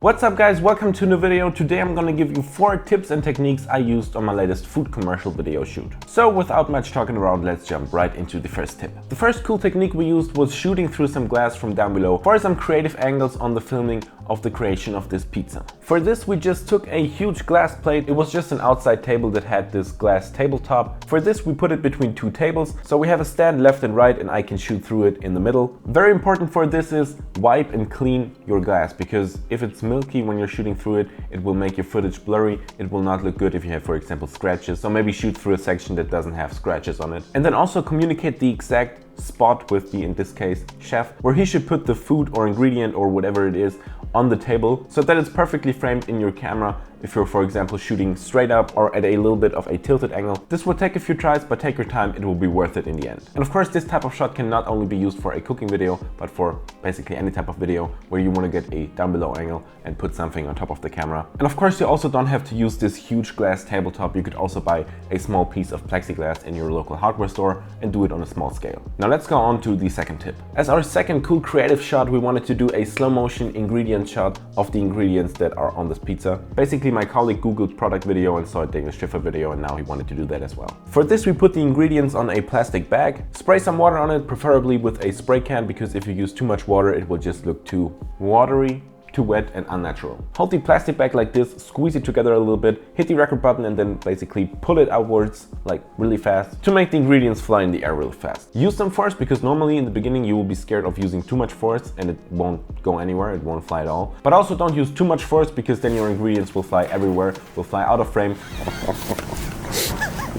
What's up guys, welcome to a new video. Today I'm gonna give you 4 tips and techniques I used on my latest food commercial video shoot. So without much talking around, let's jump right into the first tip. The first cool technique we used was shooting through some glass from down below for some creative angles on the filming of the creation of this pizza. For this we just took a huge glass plate. It was just an outside table that had this glass tabletop. For this we put it between 2 tables, so we have a stand left and right and I can shoot through it in the middle. Very important for this is wipe and clean your glass, because if it's milky when you're shooting through it, it will make your footage blurry. It will not look good if you have, for example, scratches. So maybe shoot through a section that doesn't have scratches on it. And then also communicate the exact spot with the, in this case, chef, where he should put the food or ingredient or whatever it is on the table so that it's perfectly framed in your camera. If you're, for example, shooting straight up or at a little bit of a tilted angle, this will take a few tries, but take your time, it will be worth it in the end. And of course, this type of shot can not only be used for a cooking video, but for basically any type of video where you want to get a down below angle and put something on top of the camera. And of course, you also don't have to use this huge glass tabletop. You could also buy a small piece of plexiglass in your local hardware store and do it on a small scale. Now let's go on to the second tip. As our second cool creative shot, we wanted to do a slow motion ingredient shot of the ingredients that are on this pizza. Basically, my colleague googled product video and saw a Danish Schiffer video, and now he wanted to do that as well. For this we put the ingredients on a plastic bag, spray some water on it, preferably with a spray can, because if you use too much water it will just look too watery, too wet and unnatural. Hold the plastic bag like this, squeeze it together a little bit, hit the record button and then basically pull it outwards like really fast to make the ingredients fly in the air really fast. Use some force, because normally in the beginning you will be scared of using too much force and it won't go anywhere, it won't fly at all. But also don't use too much force, because then your ingredients will fly everywhere, will fly out of frame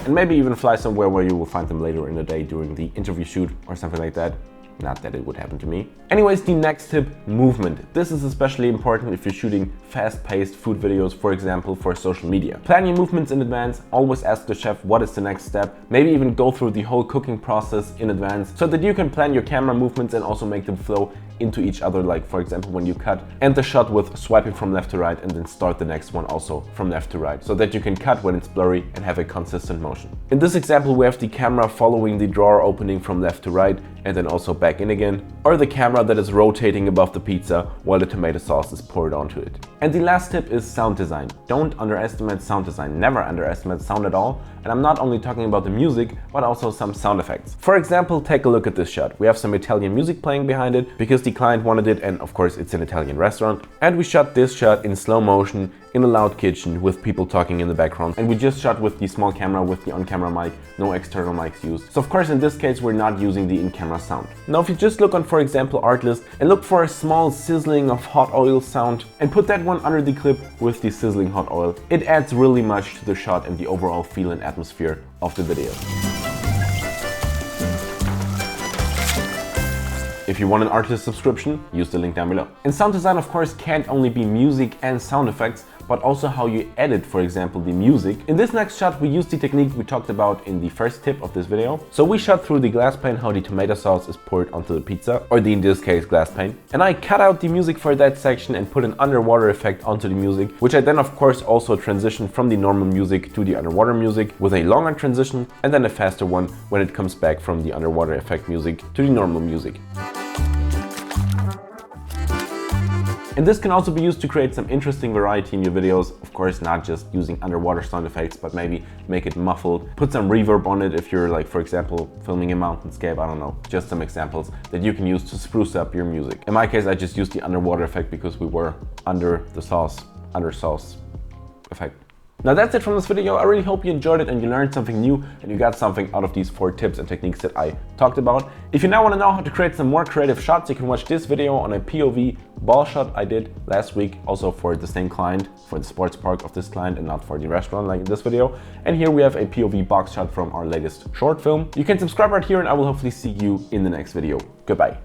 and maybe even fly somewhere where you will find them later in the day during the interview shoot or something like that. Not that it would happen to me. Anyways, the next tip, movement. This is especially important if you're shooting fast-paced food videos, for example, for social media. Plan your movements in advance, always ask the chef what is the next step, maybe even go through the whole cooking process in advance so that you can plan your camera movements and also make them flow into each other, like for example when you cut, end the shot with swiping from left to right and then start the next one also from left to right, so that you can cut when it's blurry and have a consistent motion. In this example we have the camera following the drawer opening from left to right and then also back in again, or the camera that is rotating above the pizza while the tomato sauce is poured onto it. And the last tip is sound design. Don't underestimate sound design, never underestimate sound at all. And I'm not only talking about the music, but also some sound effects. For example, take a look at this shot. We have some Italian music playing behind it because the client wanted it, and of course it's an Italian restaurant. And we shot this shot in slow motion in a loud kitchen with people talking in the background. And we just shot with the small camera with the on-camera mic, no external mics used. So of course in this case we're not using the in-camera sound. Now if you just look on, for example, Artlist and look for a small sizzling of hot oil sound and put that one under the clip with the sizzling hot oil, it adds really much to the shot and the overall feel and atmosphere of the video. If you want an Artlist subscription, use the link down below. And sound design of course can't only be music and sound effects, but also how you edit, for example, the music. In this next shot we used the technique we talked about in the first tip of this video. So we shot through the glass pane how the tomato sauce is poured onto the pizza, or in this case glass pane. And I cut out the music for that section and put an underwater effect onto the music, which I then of course also transitioned from the normal music to the underwater music with a longer transition and then a faster one when it comes back from the underwater effect music to the normal music. And this can also be used to create some interesting variety in your videos. Of course, not just using underwater sound effects, but maybe make it muffled. Put some reverb on it if you're, like, for example, filming a mountainscape, I don't know. Just some examples that you can use to spruce up your music. In my case, I just used the underwater effect because we were under the sauce, under sauce effect. Now that's it from this video. I really hope you enjoyed it and you learned something new and you got something out of these 4 tips and techniques that I talked about. If you now want to know how to create some more creative shots, you can watch this video on a POV ball shot I did last week, also for the same client, for the sports park of this client and not for the restaurant like in this video. And here we have a POV box shot from our latest short film. You can subscribe right here and I will hopefully see you in the next video. Goodbye.